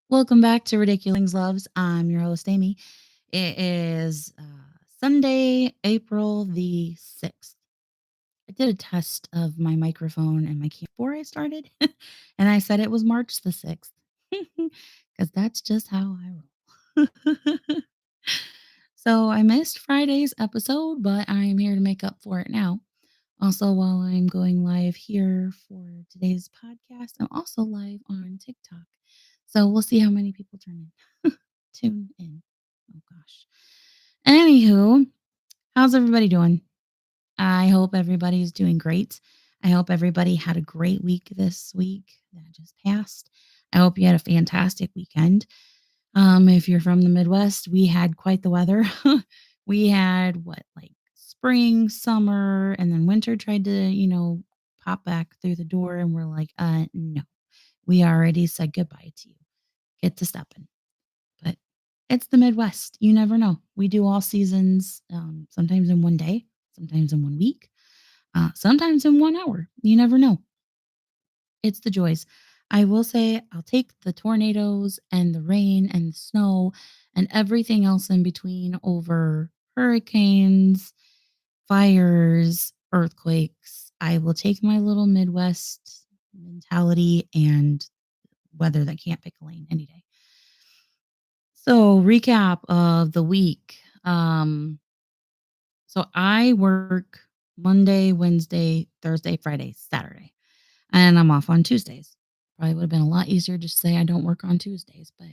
Welcome back to Ridiculous Loves. I'm your host, Amy. It is Sunday, April the 6th. I did a test of my microphone and my key before I started, and I said it was March the 6th because that's just how I roll. So I missed Friday's episode, but I am here to make up for it now. Also, while I'm going live here for today's podcast, I'm also live on TikTok. So we'll see how many people tune in. Oh gosh. Anywho, how's everybody doing? I hope everybody's doing great. I hope everybody had a great week this week that just passed. I hope you had a fantastic weekend. If you're from the Midwest, we had quite the weather. We had like spring, summer, and then winter tried to, pop back through the door, and we're like, no, we already said goodbye to you. Get to stepping. But it's the Midwest. You never know. We do all seasons, sometimes in one day, sometimes in one week, sometimes in 1 hour. You never know. It's the joys. I will say I'll take the tornadoes and the rain and the snow and everything else in between over hurricanes, fires, earthquakes. I will take my little Midwest mentality and weather that can't pick a lane any day. So, recap of the week. So I work Monday, Wednesday, Thursday, Friday, Saturday, and I'm off on Tuesdays. Probably would have been a lot easier to say I don't work on Tuesdays, but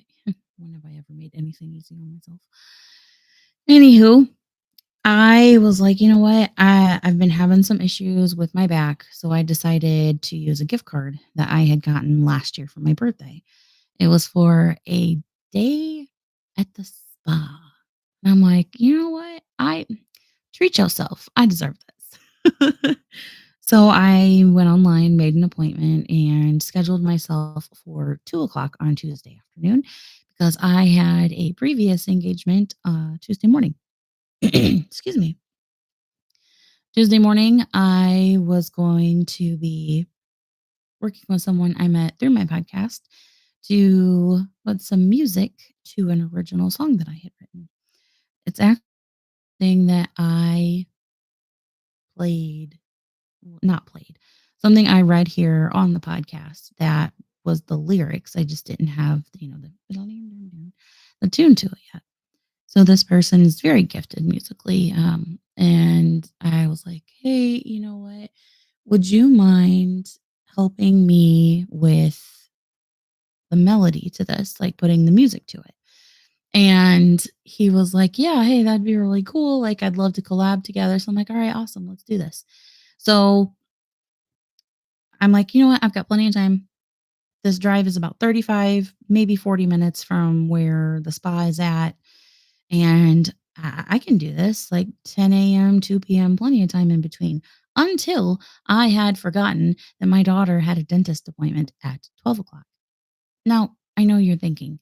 when have I ever made anything easy on myself? Anywho, I was like, you know what? I've been having some issues with my back, so I decided to use a gift card that I had gotten last year for my birthday. It was for a day at the spa. And I'm like, you know what? I treat yourself. I deserve this. So I went online, made an appointment, and scheduled myself for 2 o'clock on Tuesday afternoon because I had a previous engagement Tuesday morning. Excuse me. Tuesday morning, I was going to be working with someone I met through my podcast to put some music to an original song that I had written. It's actually something that I played, not played, something I read here on the podcast that was the lyrics. I just didn't have, the tune to it yet. So this person is very gifted musically. And I was like, hey, you know what? Would you mind helping me with the melody to this, like putting the music to it? And he was like, yeah, hey, that'd be really cool. Like, I'd love to collab together. So I'm like, all right, awesome. Let's do this. So I'm like, you know what? I've got plenty of time. This drive is about 35, maybe 40 minutes from where the spa is at. And I can do this like 10 a.m., 2 p.m., plenty of time in between until I had forgotten that my daughter had a dentist appointment at 12 o'clock. Now, I know you're thinking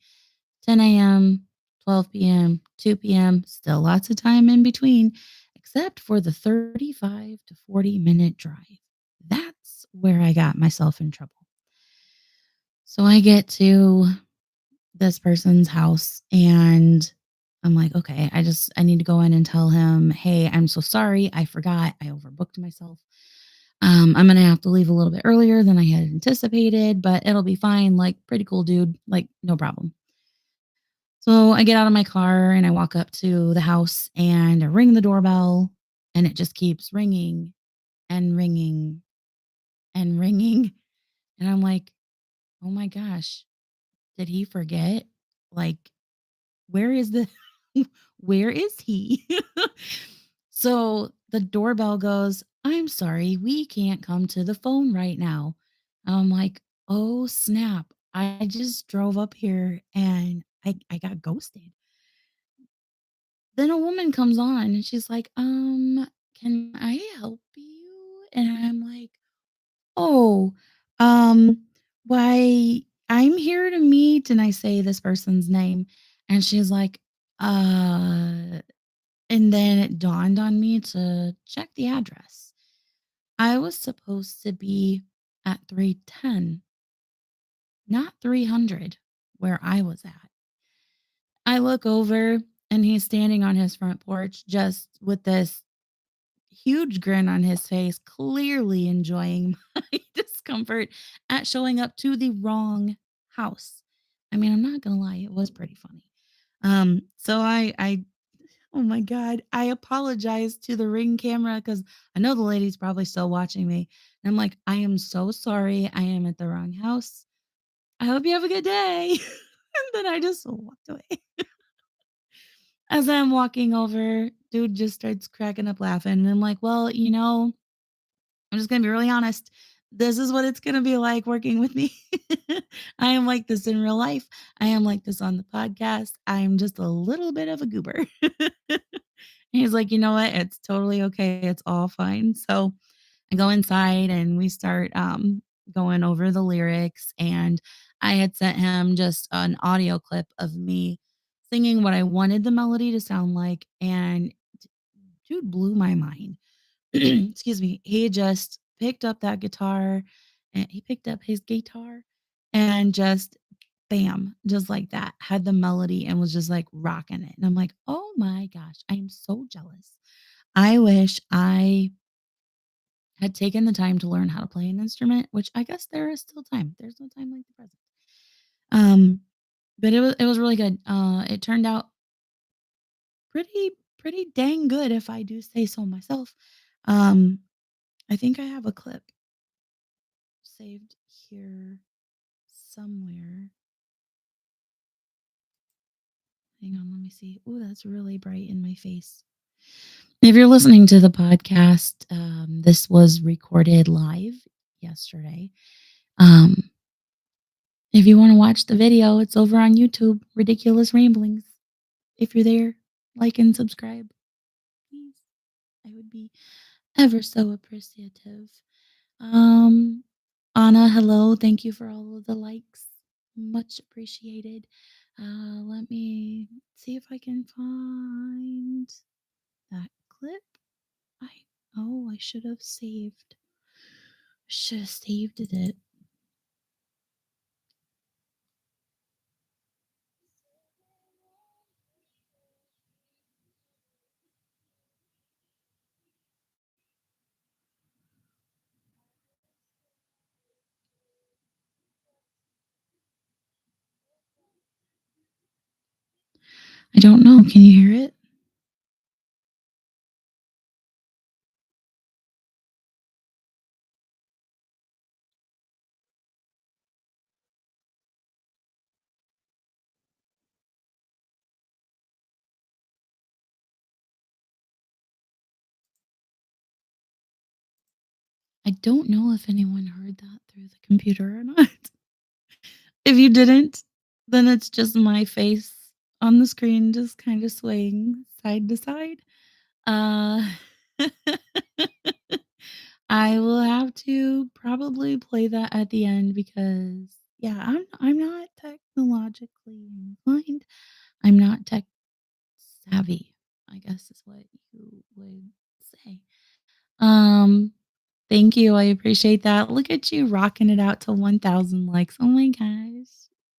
10 a.m., 12 p.m., 2 p.m., still lots of time in between, except for the 35 to 40-minute drive. That's where I got myself in trouble. So I get to this person's house and I'm like, okay, I need to go in and tell him, hey, I'm so sorry. I forgot. I overbooked myself. I'm going to have to leave a little bit earlier than I had anticipated, but it'll be fine. Like, pretty cool, dude. Like, no problem. So I get out of my car and I walk up to the house and I ring the doorbell and it just keeps ringing and ringing and ringing. And I'm like, oh my gosh, did he forget? Like, where is the where is he? So the doorbell goes, I'm sorry, we can't come to the phone right now. I'm like, oh snap. I just drove up here and I got ghosted. Then a woman comes on and she's like, can I help you? And I'm like, oh, um, why I'm here to meet, and I say this person's name, and she's like, uh, and then it dawned on me to check the address. I was supposed to be at 310, not 300. where I was at. I look over and he's standing on his front porch just with this huge grin on his face, clearly enjoying my discomfort at showing up to the wrong house. I mean, I'm not gonna lie, it was pretty funny. So I oh my god, I apologized to the Ring camera because I know the lady's probably still watching me. And I'm like, I am so sorry. I am at the wrong house. I hope you have a good day. And then I just walked away. As I'm walking over, dude just starts cracking up laughing. And I'm like, well, I'm just gonna be really honest. This is what it's gonna be like working with me. I am like this in real life. I am like this on the podcast. I'm just a little bit of a goober. He's like, you know what? It's totally okay. It's all fine. So I go inside and we start going over the lyrics. And I had sent him just an audio clip of me singing what I wanted the melody to sound like. And dude blew my mind. Excuse me. He just picked up that guitar and he picked up his guitar and just bam, just like that, had the melody and was just like rocking it. And I'm like, oh my gosh, I am so jealous. I wish I had taken the time to learn how to play an instrument, which I guess there is still time. There's no time like the present. Um, but it was really good. It turned out pretty dang good if I do say so myself. Um, I think I have a clip saved here somewhere. Hang on, let me see. Oh, that's really bright in my face. If you're listening to the podcast, this was recorded live yesterday. Um, if you want to watch the video, it's over on YouTube, Ridiculous Ramblings. If you're there, like and subscribe, please. I would be ever so appreciative. Um, Anna, hello. Thank you for all of the likes. Much appreciated. Let me see if I can find that clip. I I should have saved. Should have saved it. I don't know. Can you hear it? I don't know if anyone heard that through the computer or not. If you didn't, then it's just my face on the screen just kind of swaying side to side. Uh I will have to probably play that at the end because yeah, I'm not technologically inclined. I'm not tech savvy, I guess is what you would say. Um Thank you. I appreciate that. Look at you rocking it out to 1,000 likes. Oh my gosh.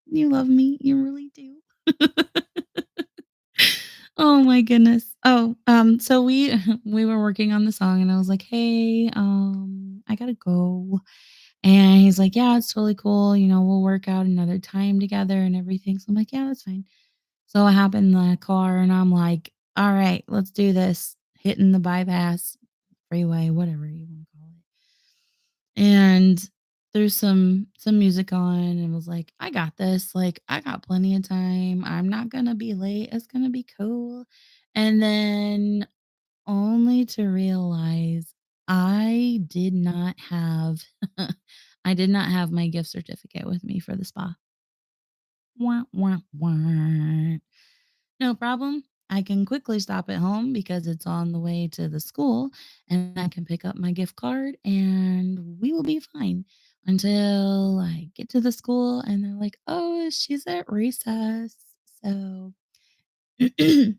You love me. You really do. Oh my goodness. So we we were working on the song and I was like, "Hey, I got to go." And he's like, "Yeah, it's totally cool. We'll work out another time together and everything." So I'm like, "Yeah, that's fine." So I hop in the car and I'm like, "All right, let's do this." Hitting the bypass freeway, whatever you want to call it. And there's some music on and was like, "I got this. Like, I got plenty of time. I'm not gonna be late. It's gonna be cool." And then only to realize I did not have I did not have my gift certificate with me for the spa. Wah, wah, wah. No problem. I can quickly stop at home because it's on the way to the school and I can pick up my gift card and we will be fine until I get to the school and they're like, "Oh, she's at recess." So, oh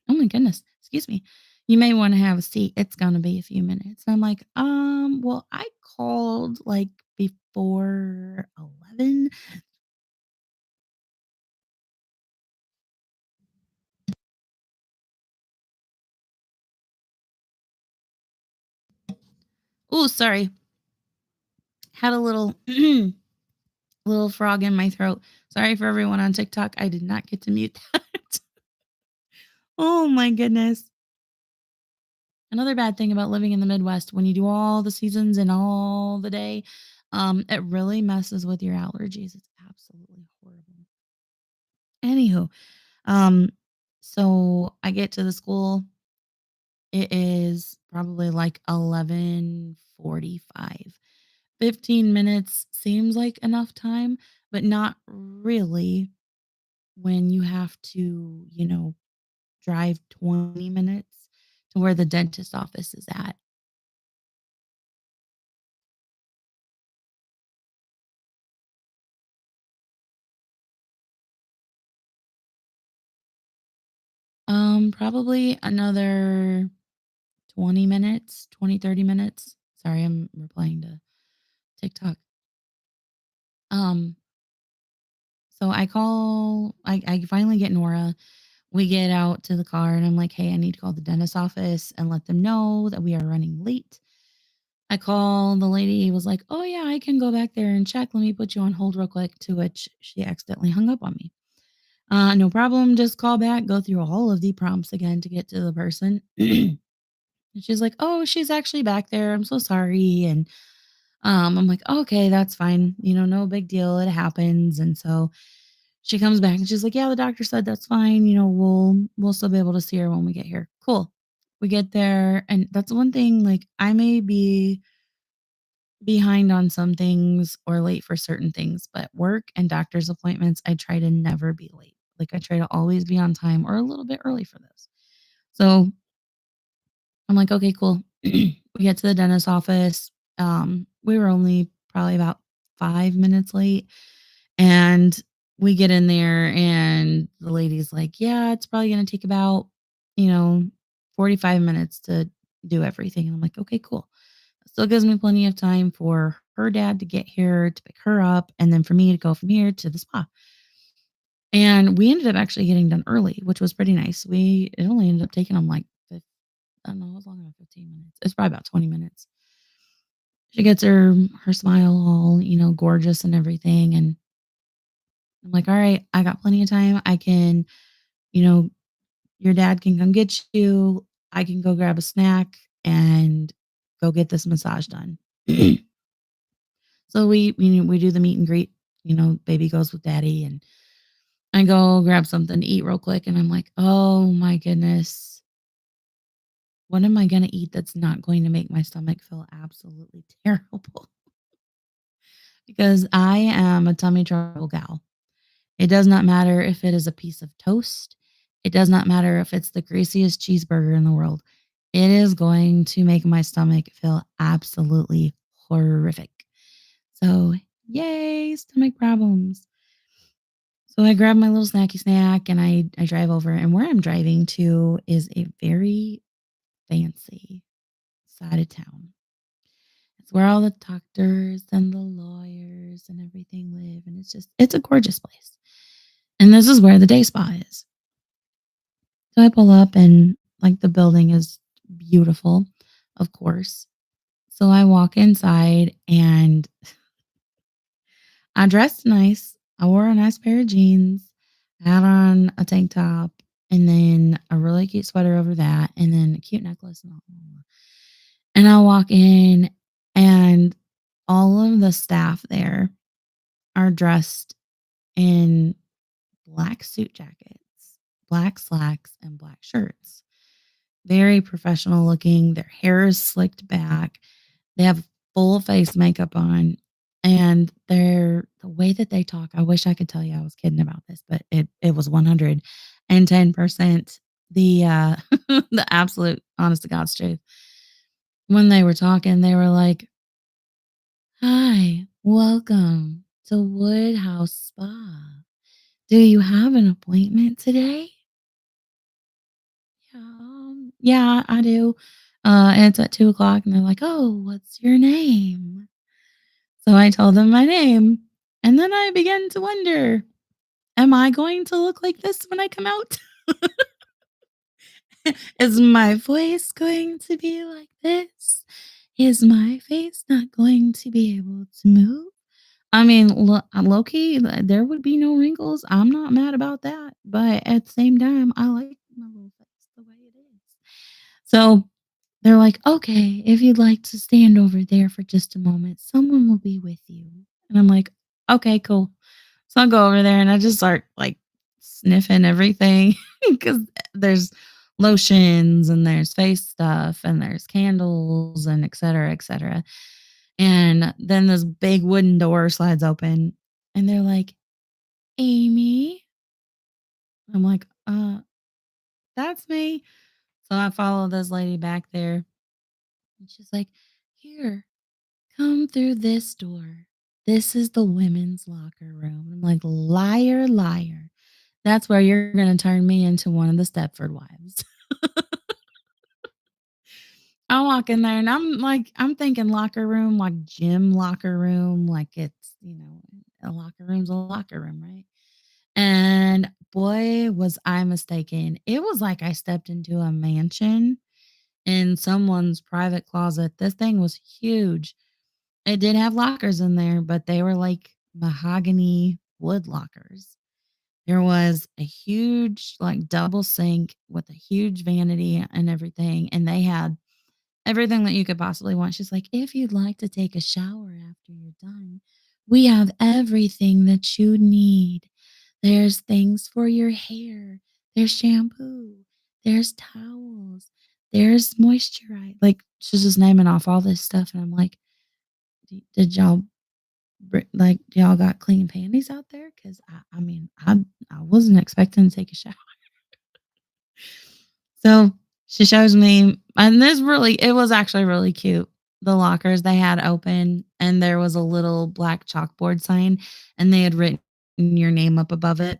my goodness, excuse me. You may want to have a seat. It's going to be a few minutes. I'm like, well, I called like before 11. Oh, sorry. Had a little little frog in my throat. Sorry for everyone on TikTok. I did not get to mute that. Oh my goodness. Another bad thing about living in the Midwest, when you do all the seasons and all the day, it really messes with your allergies. It's absolutely horrible. Anywho, um, so I get to the school. It is probably like 11:45. 15 minutes seems like enough time, but not really when you have to, drive 20 minutes to where the dentist office is at. Probably another 20 minutes, 20, 30 minutes. Sorry, I'm replying to TikTok. Um, so I finally get Nora. We get out to the car and I'm like, hey, I need to call the dentist office and let them know that we are running late. I call the lady, was like, oh yeah, I can go back there and check. Let me put you on hold real quick, to which she accidentally hung up on me. No problem. Just call back, go through all of the prompts again to get to the person. And she's like, "Oh, she's actually back there. I'm so sorry." And I'm like, "Okay, that's fine. No big deal. It happens." And so she comes back and she's like, "Yeah, the doctor said that's fine. We'll still be able to see her when we get here." Cool. We get there, and that's one thing. Like, I may be behind on some things or late for certain things, but work and doctor's appointments, I try to never be late. Like, I try to always be on time or a little bit early for those. So I'm like, "Okay, cool." We get to the dentist's office. We were only probably about 5 minutes late, and we get in there, and the lady's like, "Yeah, it's probably gonna take about, you know, 45 minutes to do everything." And I'm like, "Okay, cool." Still gives me plenty of time for her dad to get here to pick her up, and then for me to go from here to the spa. And we ended up actually getting done early, which was pretty nice. It only ended up taking them like I don't know, it was longer than 15 minutes. It's probably about 20 minutes. She gets her smile all, gorgeous and everything, and I'm like, "All right, I got plenty of time. I can, you know, your dad can come get you. I can go grab a snack and go get this massage done." So we do the meet and greet, baby goes with daddy, and I go grab something to eat real quick, and I'm like, "Oh my goodness. What am I gonna eat that's not going to make my stomach feel absolutely terrible?" Because I am a tummy trouble gal. It does not matter if it is a piece of toast. It does not matter if it's the greasiest cheeseburger in the world. It is going to make my stomach feel absolutely horrific. So, yay, stomach problems. So I grab my little snacky snack and I drive over, and where I'm driving to is a very fancy side of town. It's where all the doctors and the lawyers and everything live, and it's a gorgeous place. And this is where the day spa is. So I pull up and like the building is beautiful, of course. So I walk inside and I dressed nice. I wore a nice pair of jeans, I had on a tank top, and then a really cute sweater over that, and then a cute necklace and all. And I walk in, and all of the staff there are dressed in black suit jackets, black slacks, and black shirts. Very professional looking. Their hair is slicked back. They have full face makeup on, and the way that they talk, I wish I could tell you I was kidding about this, but it was 110% the absolute honest to God's truth. When they were talking, they were like, "Hi, welcome to Woodhouse Spa. Do you have an appointment today?" Yeah, I do. And it's at 2 o'clock, and they're like, "Oh, what's your name?" So I told them my name, and then I began to wonder, am I going to look like this when I come out? Is my voice going to be like this? Is my face not going to be able to move? I mean, low key, there would be no wrinkles. I'm not mad about that. But at the same time, I like my little face the way it is. So they're like, okay, if you'd like to stand over there for just a moment, someone will be with you. And I'm like, okay, cool. So I go over there and I just start like sniffing everything because there's lotions and there's face stuff and there's candles and et cetera, et cetera. And then this big wooden door slides open and they're like, Amy. I'm like, that's me. So I follow this lady back there and she's like, here, come through this door. This is the women's locker room. I'm like, liar, liar. That's where you're gonna turn me into one of the Stepford wives. I walk in there and I'm thinking locker room, like gym locker room, like it's, a locker room's a locker room, right? And boy, was I mistaken. It was like I stepped into a mansion in someone's private closet. This thing was huge. It did have lockers in there, but they were like mahogany wood lockers. There was a huge, like, double sink with a huge vanity and everything, and they had everything that you could possibly want. She's like, "If you'd like to take a shower after you're done, we have everything that you need. There's things for your hair, there's shampoo, there's towels, there's moisturize." Like, she's just naming off all this stuff, and I'm like, Did y'all like, y'all got clean panties out there? Because I mean, I wasn't expecting to take a shower. So she shows me, and it was actually really cute. The lockers they had open, and there was a little black chalkboard sign, and they had written your name up above it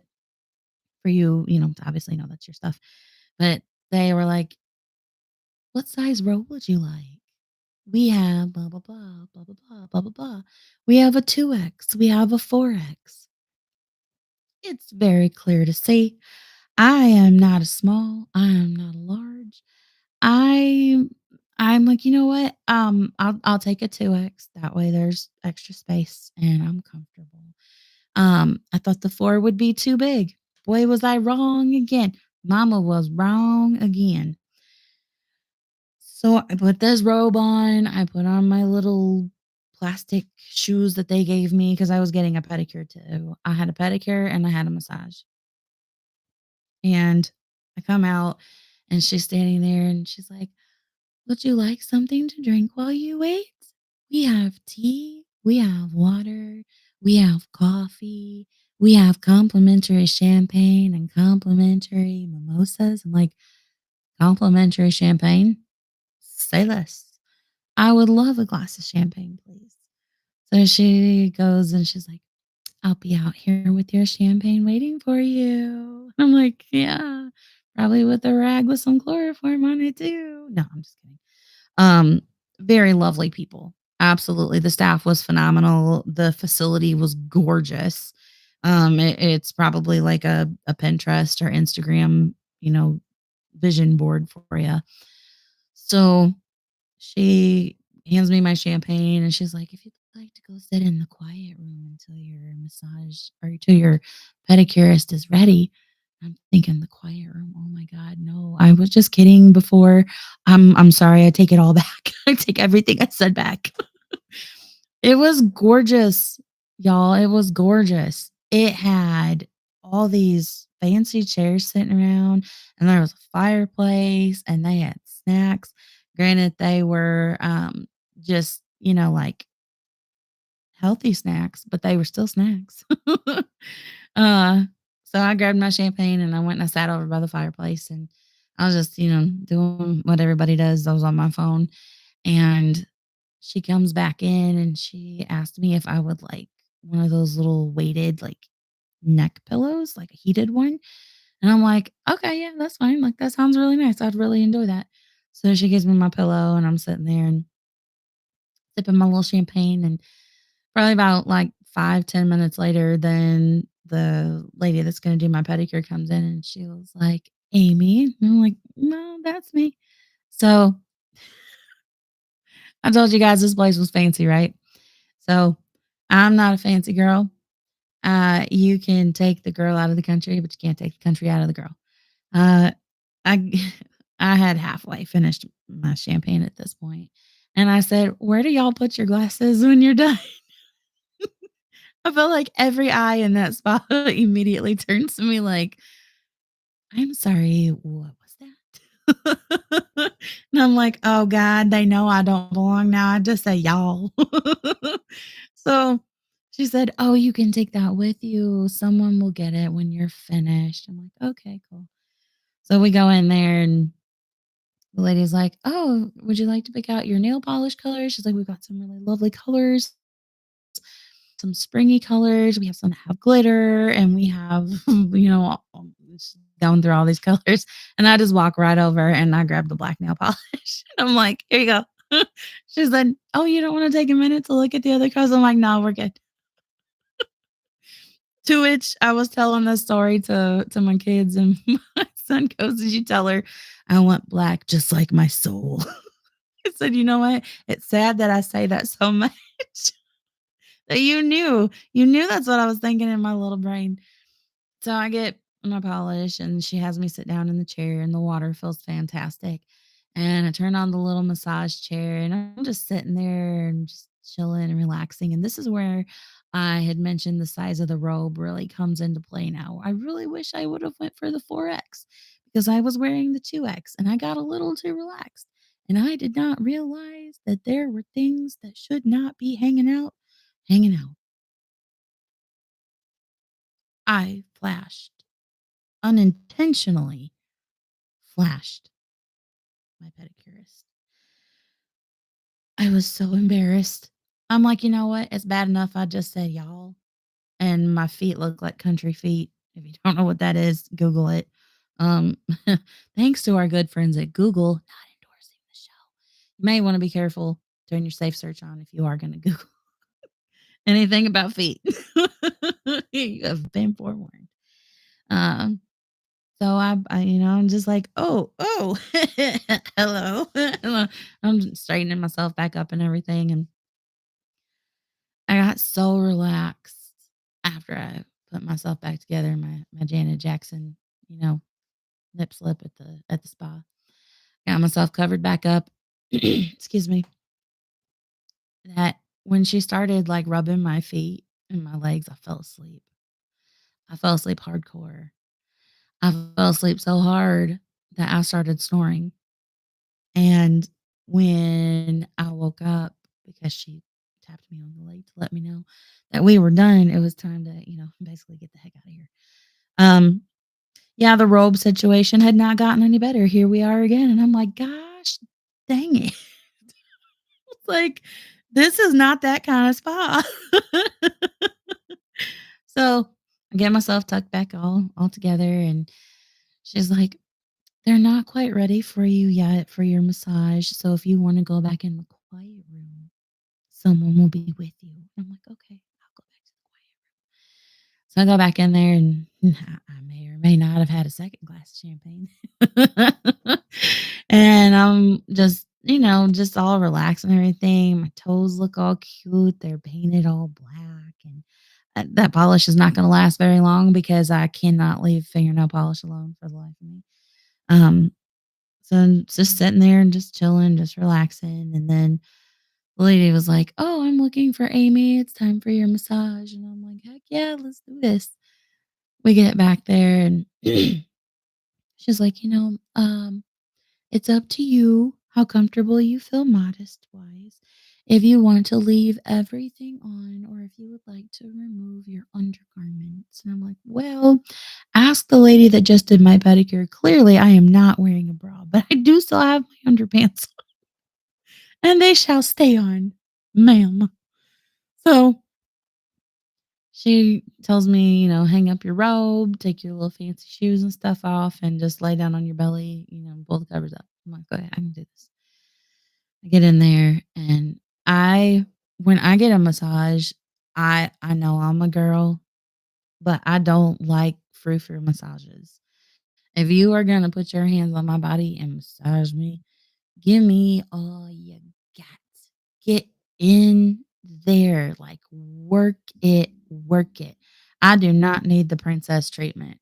for you, to obviously know that's your stuff. But they were like, "What size robe would you like? We have blah blah blah blah blah blah blah blah blah. We have a 2X. We have a 4X." It's very clear to see I am not a small, I am not a large. I I'm like, "You know what? I'll take a 2X. That way there's extra space and I'm comfortable." I thought the 4 would be too big. Boy, was I wrong again. Mama was wrong again. So I put this robe on, I put on my little plastic shoes that they gave me because I was getting a pedicure too. I had a pedicure and I had a massage. And I come out and she's standing there and she's like, "Would you like something to drink while you wait? We have tea, we have water, we have coffee, we have complimentary champagne and complimentary mimosas." I'm like, "Complimentary champagne? Say less. I would love a glass of champagne, please." So she goes and she's like, "I'll be out here with your champagne waiting for you." I'm like, "Yeah, probably with a rag with some chloroform on it too." No, I'm just kidding. Um, Very lovely people. Absolutely. The staff was phenomenal. The facility was gorgeous. It's probably like a Pinterest or Instagram, vision board for you. So she hands me my champagne and she's like, "If you'd like to go sit in the quiet room until your massage or until your pedicurist is ready." I'm thinking the quiet room. Oh my God, no. I was just kidding before. I'm sorry. I take it all back. I take everything I said back. It was gorgeous, y'all. It was gorgeous. It had all these fancy chairs sitting around, and there was a fireplace, and they had snacks. Granted, they were just, like healthy snacks, but they were still snacks. uh, so I grabbed my champagne and I went and I sat over by the fireplace and I was just, doing what everybody does. I was on my phone and she comes back in and she asked me if I would like one of those little weighted like neck pillows, like a heated one. And I'm like, "Okay, yeah, that's fine. Like that sounds really nice. I'd really enjoy that." So she gives me my pillow and I'm sitting there and sipping my little champagne and probably about like 5-10 minutes later, then the lady that's gonna do my pedicure comes in and she was like, "Amy?" And I'm like, "No, that's me." So I told you guys this place was fancy, right? So, I'm not a fancy girl. You can take the girl out of the country, but you can't take the country out of the girl. Uh, I I had halfway finished my champagne at this point, and I said, "Where do y'all put your glasses when you're done?" I felt like every eye in that spot immediately turns to me like, "I'm sorry, what was that?" And I'm like, "Oh god, they know I don't belong now, I just say y'all." So, she said, "Oh, you can take that with you. Someone will get it when you're finished." I'm like, "Okay, cool." So we go in there and the lady's like, "Oh, would you like to pick out your nail polish colors?" She's like, "We've got some really lovely colors, some springy colors. We have some that have glitter, and we have, just going through all these colors." And I just walk right over and I grab the black nail polish. I'm like, "Here you go." She said, "Oh, you don't want to take a minute to look at the other colors?" I'm like, "No, we're good." To which I was telling this story to my kids, and my son goes, "Did you tell her I want black just like my soul?" I said, "You know what? It's sad that I say that so much that you knew that's what I was thinking in my little brain." So I get my polish and she has me sit down in the chair and the water feels fantastic. And I turn on the little massage chair and I'm just sitting there and just chilling and relaxing. And this is where I had mentioned the size of the robe really comes into play now. I really wish I would have went for the 4X because I was wearing the 2X and I got a little too relaxed. And I did not realize that there were things that should not be hanging out. I flashed unintentionally flashed my pedicurist. I was so embarrassed. I'm like, "You know what? It's bad enough I just said 'y'all' and my feet look like country feet." If you don't know what that is, Google it. Um, thanks to our good friends at Google, not endorsing the show. You may wanna be careful, turn your safe search on if you are gonna Google anything about feet. You have been forewarned. Um So I'm just like, "Oh, hello." I'm straightening myself back up and everything, and I got so relaxed after I put myself back together, my Janet Jackson, you know, nip slip at the spa. Got myself covered back up. Excuse me. That when she started, like, rubbing my feet and my legs, I fell asleep. I fell asleep hardcore. I fell asleep so hard that I started snoring. And when I woke up, because she tapped me on the leg to let me know that we were done, it was time to, basically get the heck out of here. Um, yeah, the robe situation had not gotten any better. Here we are again. And I'm like, gosh dang it. It's like, this is not that kind of spa. So I get myself tucked back all together and she's like, they're not quite ready for you yet for your massage. So if you want to go back in the quiet room, someone will be with you. I'm like, "Okay, I'll go back to the quiet room." So I go back in there and I may or may not have had a second glass of champagne. And I'm just all relaxed and everything. My toes look all cute. They're painted all black and that polish is not gonna last very long because I cannot leave fingernail polish alone for the life of me. Um, so I'm just sitting there and just chilling, just relaxing, and then the lady was like, "Oh, I'm looking for Amy. It's time for your massage." And I'm like, "Heck yeah, let's do this." We get back there and she's like, it's up to you how comfortable you feel modest wise. If you want to leave everything on or if you would like to remove your undergarments." And I'm like, "Well, ask the lady that just did my pedicure. Clearly, I am not wearing a bra, but I do still have my underpants on, and they shall stay on, ma'am." So she tells me, "Hang up your robe, take your little fancy shoes and stuff off, and just lay down on your belly, pull the covers up." I'm like, "Okay, I can do this." I get in there and when I get a massage, I know I'm a girl, but I don't like frou-frou massages. If you are gonna put your hands on my body and massage me, give me all you got. Get in there, like, work it, work it. I do not need the princess treatment,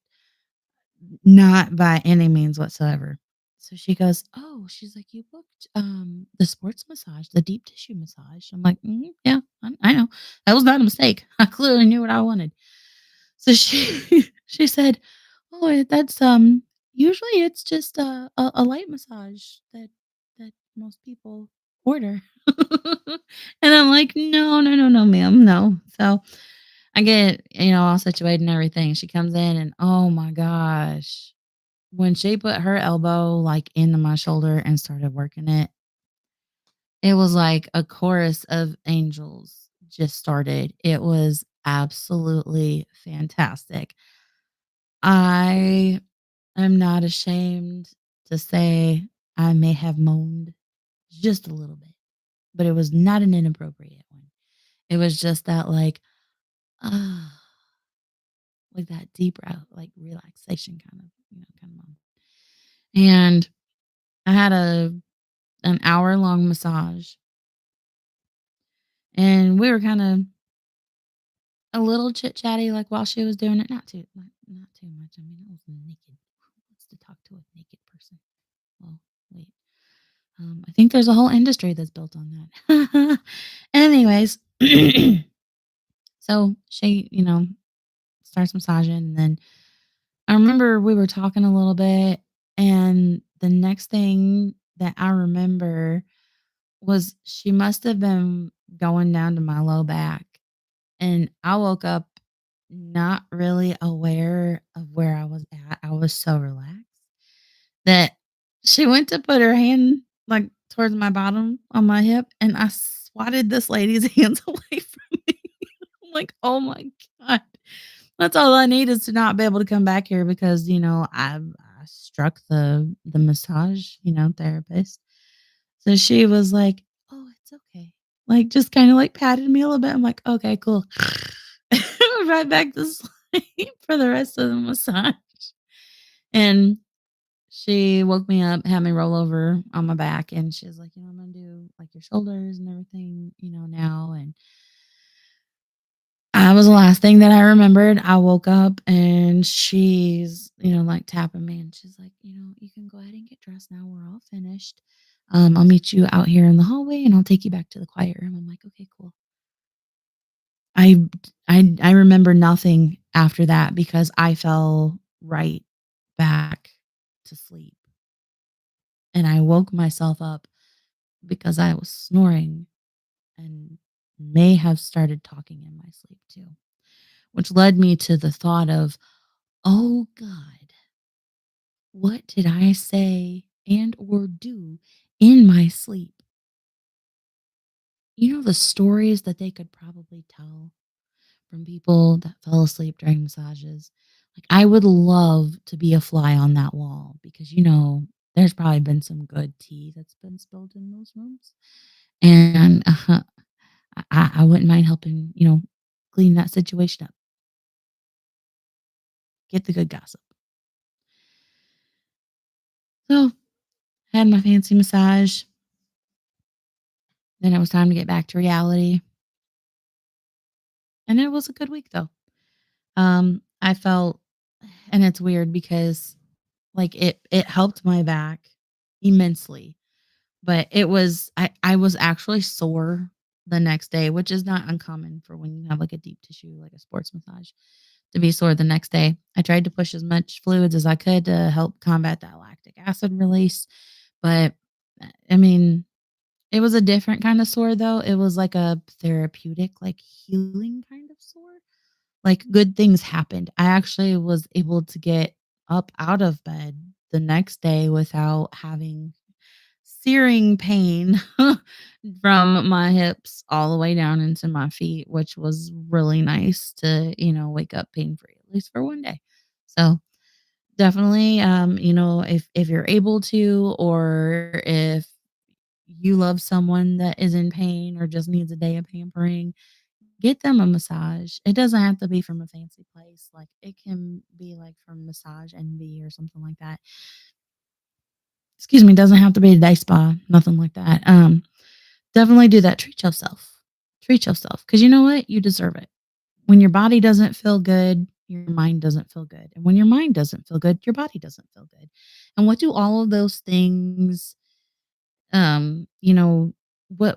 not by any means whatsoever. So she goes, "Oh," she's like, "You booked, the sports massage, the deep tissue massage." I'm like, "Mhm, yeah, I know. That was not a mistake. I clearly knew what I wanted." So she she said, "Oh, that's, usually it's just a light massage that most people order." And I'm like, "No, no, no, no, ma'am, no." So I get, all situated and everything. She comes in and, oh my gosh, when she put her elbow, like, into my shoulder and started working it, it was like a chorus of angels just started. It was absolutely fantastic. I am not ashamed to say I may have moaned just a little bit, but it was not an inappropriate one. It was just that, like, ah, like that deep like relaxation kind of, kind of moan. And I had an hour-long massage, and we were kind of a little chit-chatty, like, while she was doing it. Not too much. I mean, I was naked. Who wants to talk to a naked person? Well, wait. I think there's a whole industry that's built on that. Anyways, so she, starts massaging, and then I remember we were talking a little bit, and the next thing that I remember was she must have been going down to my low back, and I woke up not really aware of where I was at. I was so relaxed that she went to put her hand, like, towards my bottom on my hip, and I swatted this lady's hands away from me. I'm like, "Oh my god. That's all I need is to not be able to come back here because, I struck the massage, therapist." So she was like, "Oh, it's okay." Like, just kinda, like, patted me a little bit. I'm like, "Okay, cool." Right back to sleep for the rest of the massage. And she woke me up, had me roll over on my back, and she's like, "I'm gonna do, like, your shoulders and everything, now." And that was the last thing that I remembered. I woke up and she's, like, tapping me, and she's like, "You can go ahead and get dressed now. We're all finished. I'll meet you out here in the hallway and I'll take you back to the quiet room." I'm like, "Okay, cool." I I remember nothing after that because I fell right back to sleep. And I woke myself up because I was snoring and may have started talking in my sleep too, which led me to the thought of, "Oh God, what did I say and or do in my sleep?" The stories that they could probably tell from people that fell asleep during massages. Like, I would love to be a fly on that wall because, there's probably been some good tea that's been spilled in those rooms. And I wouldn't mind helping, clean that situation up, get the good gossip. So, had my fancy massage. Then it was time to get back to reality. And it was a good week though. I felt, and it's weird because, like, it helped my back immensely. But I was actually sore the next day, which is not uncommon for when you have, like, a deep tissue, like a sports massage, to be sore the next day. I tried to push as much fluids as I could to help combat that lactic acid release, but, I mean, it was a different kind of sore, though. It was like a therapeutic, like, healing kind of sore. Like, good things happened. I actually was able to get up out of bed the next day without having searing pain from my hips all the way down into my feet, which was really nice to, wake up pain free, at least for one day. So definitely, if you're able to, or if you love someone that is in pain or just needs a day of pampering, get them a massage. It doesn't have to be from a fancy place. Like, it can be like from Massage Envy or something like that. Excuse me, doesn't have to be a day spa, nothing like that. Definitely do that. Treat yourself. Treat yourself because you know what? You deserve it. When your body doesn't feel good, your mind doesn't feel good. And when your mind doesn't feel good, your body doesn't feel good. And what do all of those things, you know, what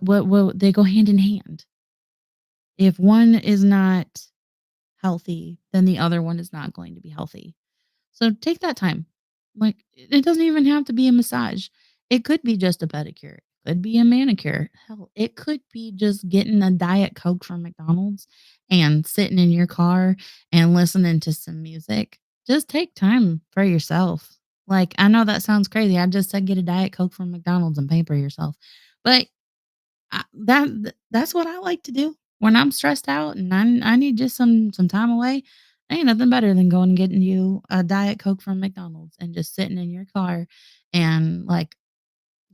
they go hand in hand. If one is not healthy, then the other one is not going to be healthy. So take that time. Like it doesn't even have to be a massage. It could be just a pedicure. It could be a manicure. Hell, it could be just getting a diet coke from McDonald's and sitting in your car and listening to some music. Just take time for yourself. Like I know that sounds crazy. I just said get a diet coke from McDonald's and pamper yourself. But that's what I like to do when I'm stressed out and I need just some time away. Ain't nothing better than going and getting you a diet coke from McDonald's and just sitting in your car and like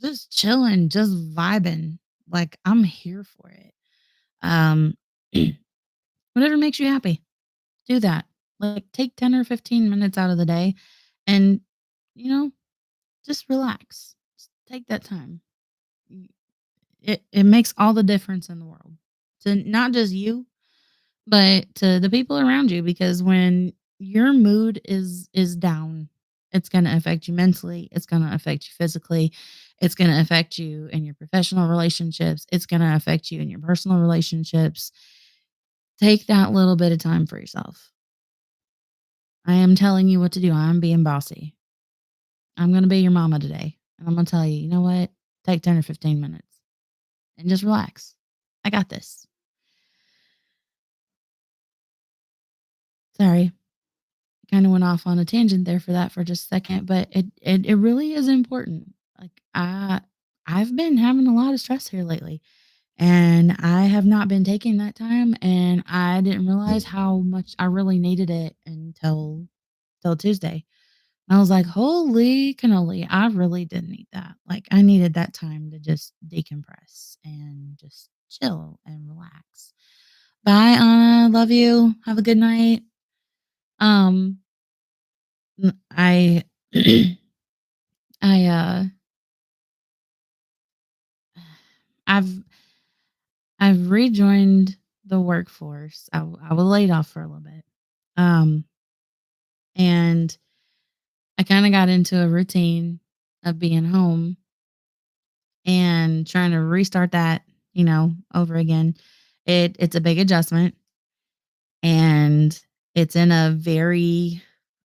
just chilling, just vibing. Like I'm here for it. Um, whatever makes you happy, do that. Like take 10 or 15 minutes out of the day and you know just relax. Just take that time. It makes all the difference in the world to not just you, but to the people around you because when your mood is down, it's going to affect you mentally, it's going to affect you physically, it's going to affect you in your professional relationships, it's going to affect you in your personal relationships. Take that little bit of time for yourself. I am telling you what to do. I'm being bossy. I'm going to be your mama today. And I'm going to tell you, you know what? Take 10 or 15 minutes and just relax. I got this. Sorry. Kind of went off on a tangent there for that for just a second, but it really is important. Like I've been having a lot of stress here lately and I have not been taking that time and I didn't realize how much I really needed it until till Tuesday. And I was like, "Holy cannoli, I really did need that." Like I needed that time to just decompress and just chill and relax. Bye, Anna. Love you. Have a good night. Um I I I've I've rejoined the workforce. I was laid off for a little bit. Um and I kind of got into a routine of being home and trying to restart that, over again. It's a big adjustment and it's in a very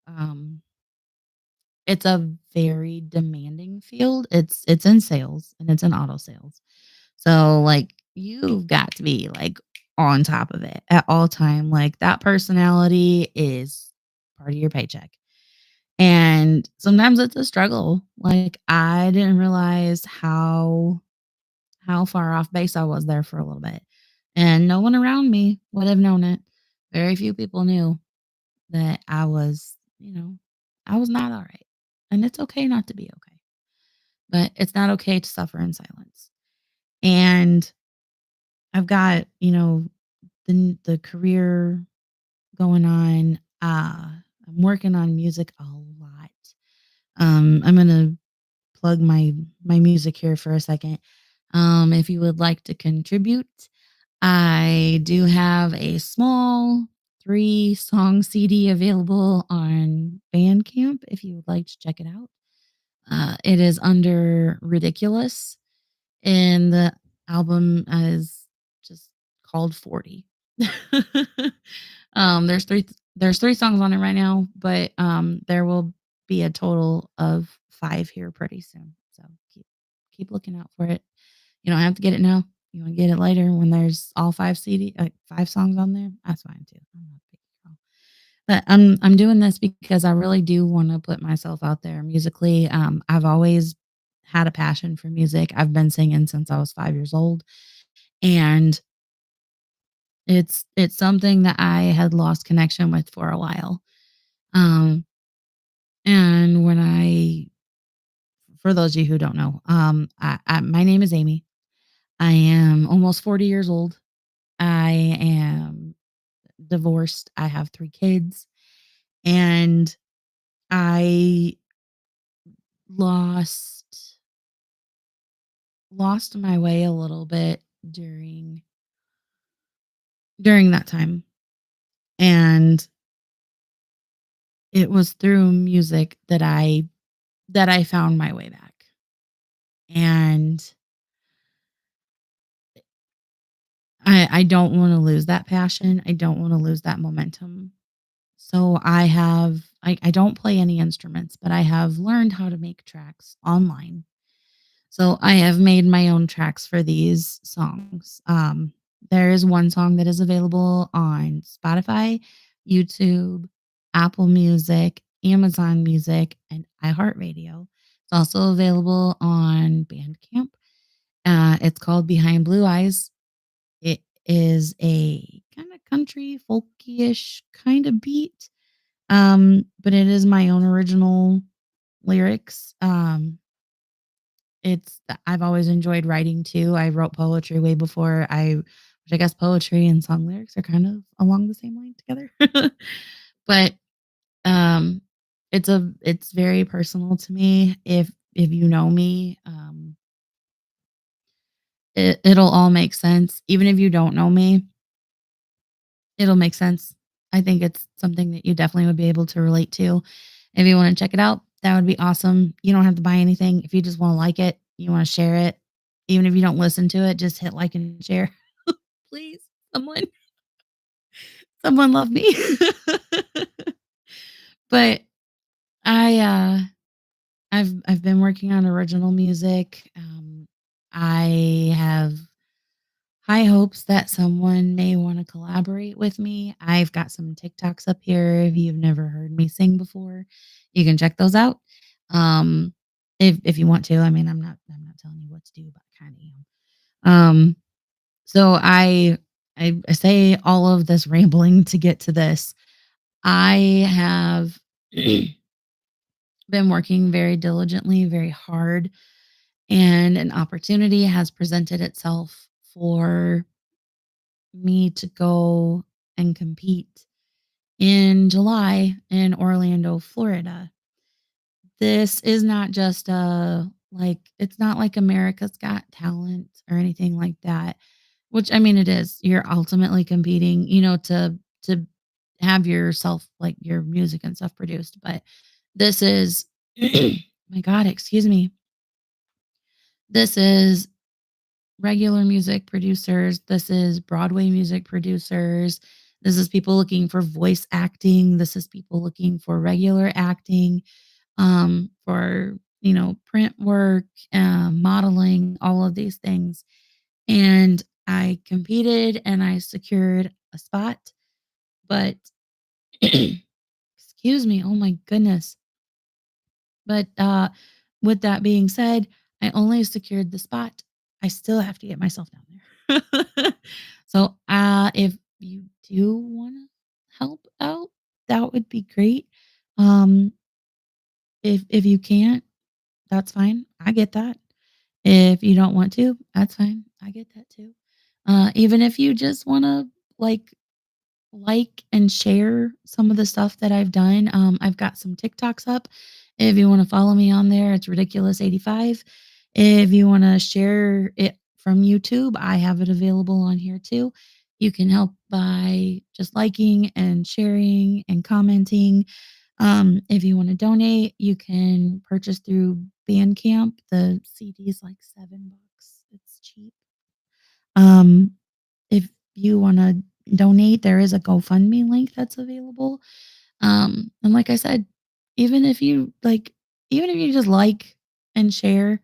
um it's a very demanding field. It's in sales and it's in auto sales. So, like, you've got to be, like, on top of it at all time, like, that personality is part of your paycheck, and sometimes it's a struggle, like, I didn't realize how far off base I was there for a little bit, and no one around me would have known it. Very few people knew that I was not alright, and it's okay not to be okay, but it's not okay to suffer in silence, and I've got, the career going on. I'm working on music a lot. I'm gonna plug my music here for a second. If you would like to contribute, I do have a small 3-song CD available on Bandcamp if you would like to check it out. It is under Ridiculous and the album is just called 40. There's 3 songs on it right now, but, there will be a total of 5 here pretty soon, so keep looking out for it. You don't have to get it now. You wanna get it later when there's all 5 songs on there, that's fine too. I'm not a picky girl. But I'm doing this because I really do wanna put myself out there musically. I've always had a passion for music. I've been singing since I was 5 years old, and it's something that I had lost connection with for a while. Um, and when I for those of you who don't know, my name is Amy. I am almost 40 years old. I am divorced. I have 3 kids, and I lost lost my way a little bit during that time, and it was through music that I found my way back. And I don't wanna lose that passion, I don't wanna lose that momentum. So I don't play any instruments, but I have learned how to make tracks online. So I have made my own tracks for these songs. There is one song that is available on Spotify, YouTube, Apple Music, Amazon Music, and iHeartRadio. It's also available on Bandcamp. It's called Behind Blue Eyes. It is a kind of country folky-ish kind of beat, but it is my own original lyrics. I've always enjoyed writing too. I wrote poetry way before which I guess poetry and song lyrics are kind of along the same line together. But um, it's very personal to me. If you know me, it'll all make sense. Even if you don't know me, it'll make sense. I think it's something that you definitely would be able to relate to. If you wanna check it out, that would be awesome. You don't have to buy anything. If you just wanna like it, you wanna share it, even if you don't listen to it, just hit like and share. Please, someone someone love me. But I, I've been working on original music. I have high hopes that someone may wanna collaborate with me. I've got some TikToks up here. If you've never heard me sing before, you can check those out. Um, if you want to. I mean, I'm not telling you what to do, but I kinda am. So I say all of this rambling to get to this. I have been working very diligently, very hard, and an opportunity has presented itself for me to go and compete in July in Orlando, Florida. This is not just it's not like America's Got Talent or anything like that, which I mean it is. You're ultimately competing, to have yourself like your music and stuff produced, but this is my god, excuse me. This is regular music producers. This is Broadway music producers. This is people looking for voice acting. This is people looking for regular acting, for, print work, modeling, all of these things. And I competed and I secured a spot, but excuse me. Oh my goodness. But, with that being said, I only secured the spot. I still have to get myself down there. So, if you do wanna help out, that would be great. Um, if you can't, that's fine. I get that. If you don't want to, that's fine. I get that too. Even if you just wanna, and share some of the stuff that I've done. I've got some TikToks up. If you want to follow me on there, it's Riddickulous 85. If you want to share it from YouTube, I have it available on here too. You can help by just liking and sharing and commenting. If you want to donate, you can purchase through Bandcamp. The CD is like $7. It's cheap. Um, if you wanna donate, there is a GoFundMe link that's available. And like I said, even if you even if you just like and share,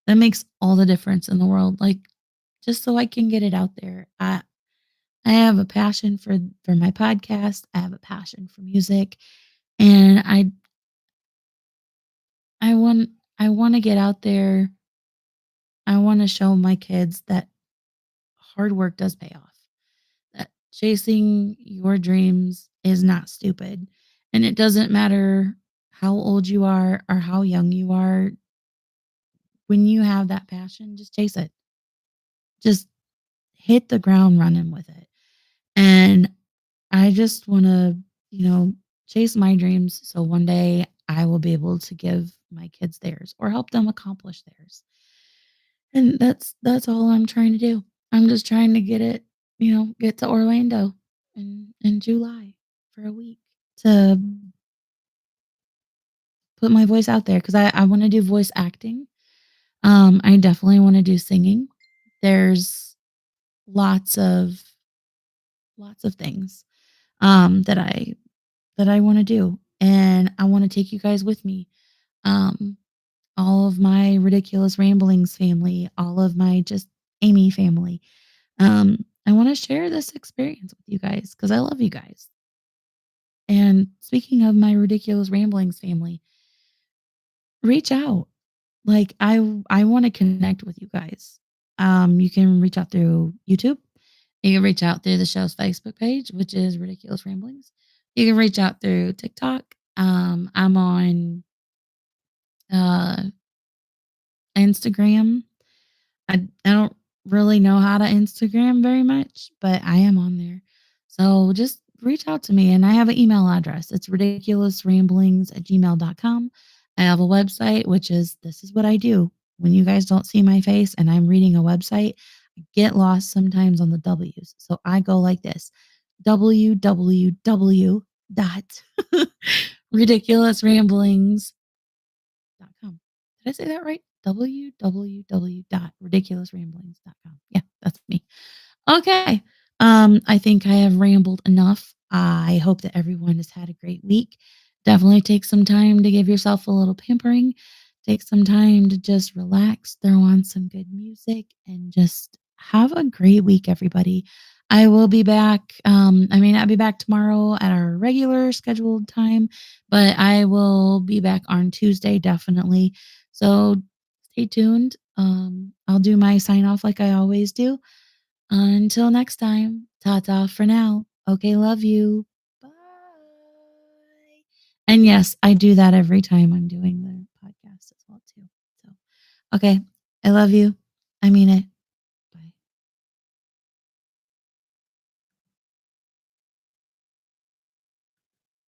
that makes all the difference in the world. Like, just so I can get it out there. I have a passion for my podcast. I have a passion for music, and I want I wanna get out there. I wanna show my kids that hard work does pay off. That chasing your dreams is not stupid. And it doesn't matter how old you are or how young you are. When you have that passion, just chase it. Just hit the ground running with it. And I just want to, you know, chase my dreams so one day I will be able to give my kids theirs or help them accomplish theirs. And that's all I'm trying to do. I'm just trying to get it, get to Orlando in July for a week to put my voice out there because I want to do voice acting. I definitely want to do singing. There's lots of lots of things that I want to do, and I want to take you guys with me. Um, all of my ridiculous ramblings family, all of my just Amy family. I want to share this experience with you guys because I love you guys. And speaking of my ridiculous ramblings family, reach out. Like I want to connect with you guys. You can reach out through YouTube. You can reach out through the show's Facebook page, which is Ridiculous Ramblings. You can reach out through TikTok. I'm on uh, Instagram. I don't really know how to Instagram very much, but I am on there. So just reach out to me and I have an email address. It's ridiculousramblings@gmail.com. I have a website, which is this is what I do. When you guys don't see my face and I'm reading a website, I get lost sometimes on the W's. So I go like this www dot ridiculousramblings com. Did I say that right? www.ridiculousramblings.com. Yeah, that's me. Okay. I think I have rambled enough. I hope that everyone has had a great week. Definitely take some time to give yourself a little pampering. Take some time to just relax, throw on some good music, and just have a great week, everybody. I will be back. I may not be back tomorrow at our regular scheduled time, but I will be back on Tuesday, definitely. So stay tuned. I'll do my sign off like I always do. Until next time, ta ta for now. Okay, love you. Bye. And yes, I do that every time I'm doing the podcast as well too. So, okay, I love you. I mean it.